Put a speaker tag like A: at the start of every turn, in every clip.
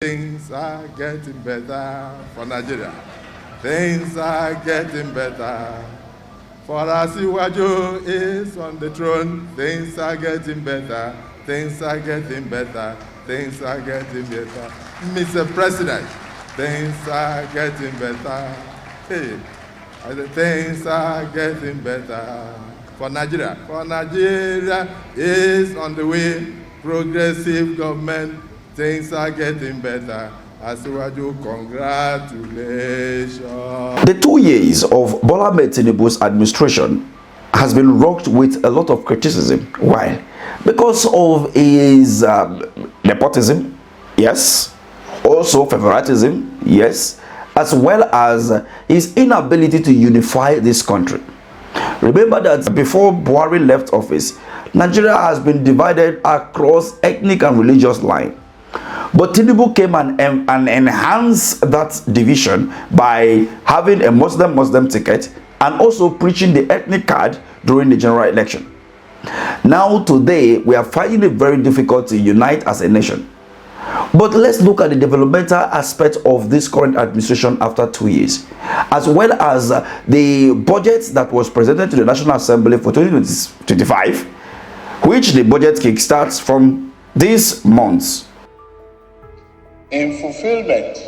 A: Things are getting better for Nigeria. Things are getting better. For Asiwaju is on the throne. Things are getting better. Things are getting better. Things are getting better. Mr. President, things are getting better. Hey, things are getting better for Nigeria. For Nigeria is on the way. Progressive government. Things are getting better. Asiwaju, congratulations.
B: The 2 years of Bola Ahmed Tinubu's administration has been rocked with a lot of criticism. Why? Because of his nepotism, yes. Also favoritism, yes. As well as his inability to unify this country. Remember that before Buhari left office, Nigeria has been divided across ethnic and religious lines. But Tinubu came and enhanced that division by having a Muslim ticket and also preaching the ethnic card during the general election. Now today, we are finding it very difficult to unite as a nation. But let's look at the developmental aspect of this current administration after 2 years, as well as the budget that was presented to the National Assembly for 2025, which the budget kickstarts from this month.
C: In fulfillment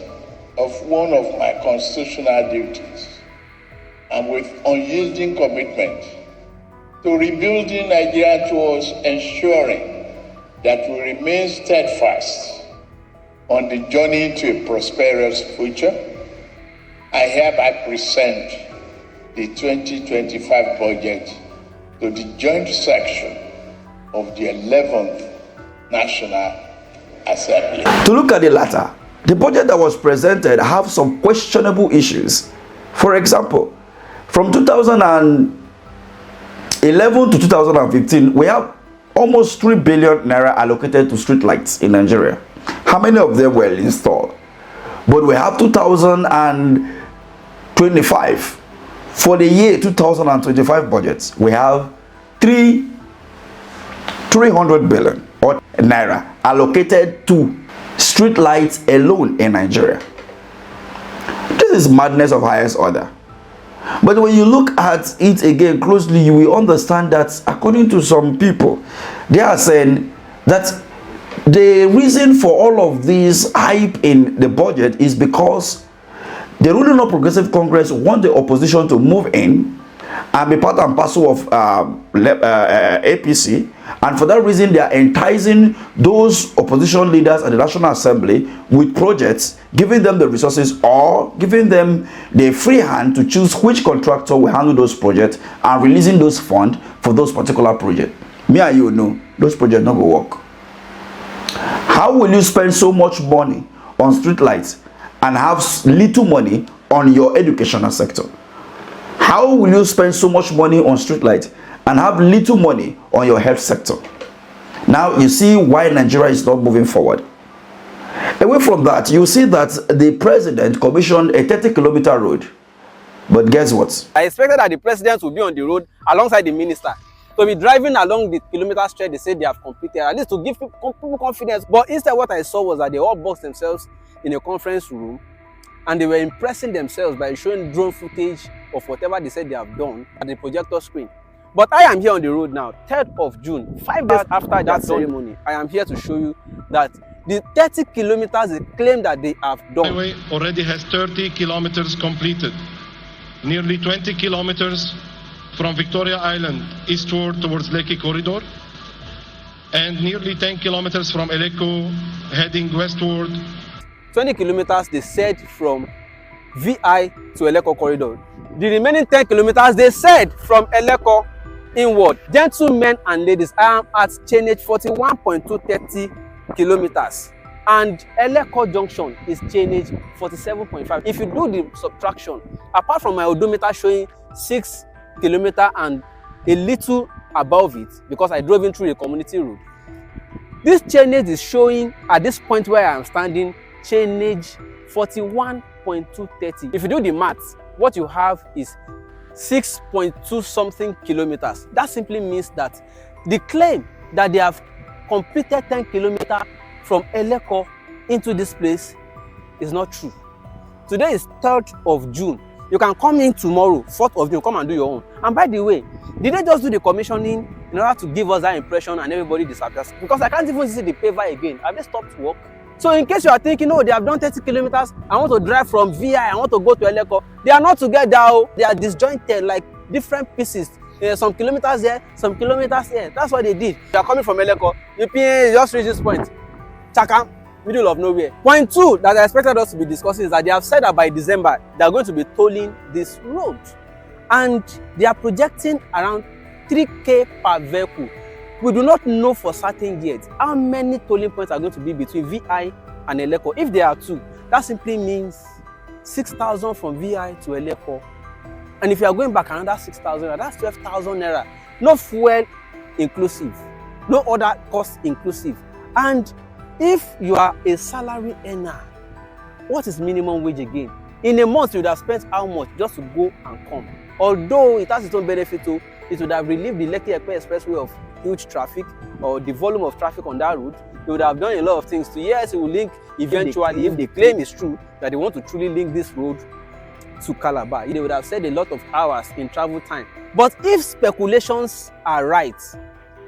C: of one of my constitutional duties, and with unyielding commitment to rebuilding Nigeria towards ensuring that we remain steadfast on the journey to a prosperous future, I hereby present the 2025 budget to the joint section of the 11th National Assembly.
B: To look at the latter, the budget that was presented have some questionable issues. For example, from 2011 to 2015, we have almost 3 billion naira allocated to street lights in Nigeria. How many of them were installed? But we have 2025. For the year 2025 budgets, we have 300 billion or naira allocated to street lights alone in Nigeria. This is madness of highest order. But when you look at it again closely, you will understand that according to some people, they are saying that the reason for all of this hype in the budget is because the ruling of Progressive Congress want the opposition to move in and be part and parcel of APC, and for that reason they are enticing those opposition leaders at the National Assembly with projects, giving them the resources or giving them the free hand to choose which contractor will handle those projects and releasing those funds for those particular projects. Me and you know those projects not go work. How will you spend so much money on street lights and have little money on your educational sector? How will you spend so much money on street lights and have little money on your health sector? Now you see why Nigeria is not moving forward. Away from that, you see that the president commissioned a 30-kilometer road. But guess what?
D: I expected that the president would be on the road alongside the minister. So be driving along the kilometer stretch they say they have completed, at least to give people confidence. But instead what I saw was that they all boxed themselves in a conference room and they were impressing themselves by showing drone footage of whatever they said they have done at the projector screen. But I am here on the road now, 3rd of June, 5 days after that ceremony. I am here to show you that the 30 kilometers they claim that they have done.
E: The highway already has 30 kilometers completed, nearly 20 kilometers from Victoria Island eastward towards Lekki Corridor, and nearly 10 kilometers from Eleko heading westward.
D: 20 kilometers they said from VI to Eleko Corridor. The remaining 10 kilometers they said from Eleko inward. Gentlemen and ladies, I am at chainage 41.230 kilometers and Eleko junction is chainage 47.5. If you do the subtraction, apart from my odometer showing 6 kilometers and a little above it, because I drove in through a community road, this chainage is showing at this point where I am standing chainage 41.230. If you do the math, what you have is 6.2 something kilometers. That simply means that the claim that they have completed 10 kilometers from Eleko into this place is not true. Today is 3rd of June. You can come in tomorrow, 4th of June, come and do your own. And by the way, did they just do the commissioning in order to give us that impression and everybody disappears? Because I can't even see the paver again. Have they stopped work? So in case you are thinking, oh, they have done 30 kilometers, I want to drive from VI, I want to go to Eleko. They are not together, oh. They are disjointed like different pieces. Some kilometers there, some kilometers here. That's what they did. You are coming from Eleko, you just reach this point. Chaka, middle of nowhere. Point 2 that I expected us to be discussing is that they have said that by December, they are going to be tolling this road. And they are projecting around 3K per vehicle. We do not know for certain yet how many tolling points are going to be between VI and Eleko. If there are 2, that simply means 6,000 from VI to Eleko. And if you are going back another 6,000, that's 12,000 naira. No fuel inclusive, no other cost inclusive. And if you are a salary earner, what is minimum wage again? In a month, you would have spent how much just to go and come? Although it has its own benefit too, it would have relieved the Lekki-Epe Expressway of huge traffic or the volume of traffic on that route. They would have done a lot of things to, yes, it will link eventually, if the claim is true, that they want to truly link this road to Calabar. They would have saved a lot of hours in travel time. But if speculations are right,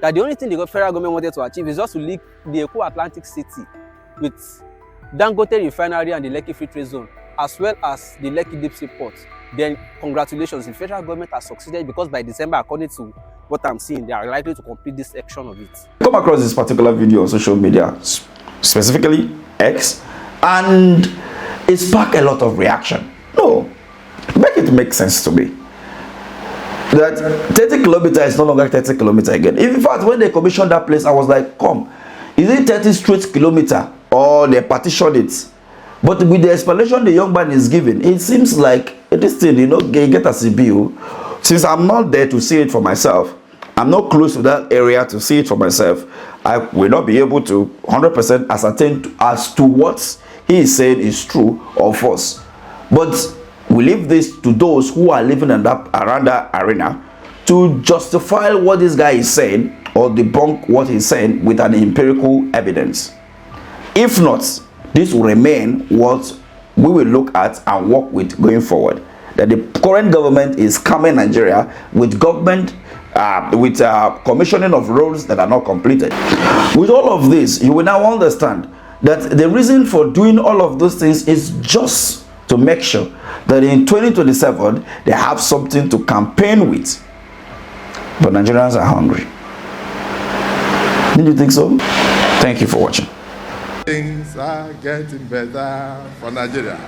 D: that the only thing the federal government wanted to achieve is just to link the Eko Atlantic City with Dangote Refinery and the Lekki Free Trade Zone, as well as the Lekki Deep Sea Port, then congratulations, the federal government has succeeded, because by December, according to what I'm seeing, they are likely to complete this section of it.
B: Come across this particular video on social media, specifically X, and it sparked a lot of reaction. No, make it make sense to me that 30 kilometers is no longer 30 kilometers again. In fact, when they commissioned that place, I was like, come, is it 30 straight kilometer or they partitioned it? But with the explanation the young man is giving, it seems like this thing, you know, get a CBU. Since I'm not there to see it for myself, I'm not close to that area to see it for myself, I will not be able to 100% ascertain as to what he is saying is true or false. But we leave this to those who are living in that, around that arena, to justify what this guy is saying or debunk what he's saying with an empirical evidence. If not, this will remain what we will look at and work with going forward. That the current government is coming Nigeria with government commissioning of roads that are not completed. With all of this, you will now understand that the reason for doing all of those things is just to make sure that in 2027 they have something to campaign with. But Nigerians are hungry. Did you think so? Thank you for watching.
A: Things are getting better for Nigeria.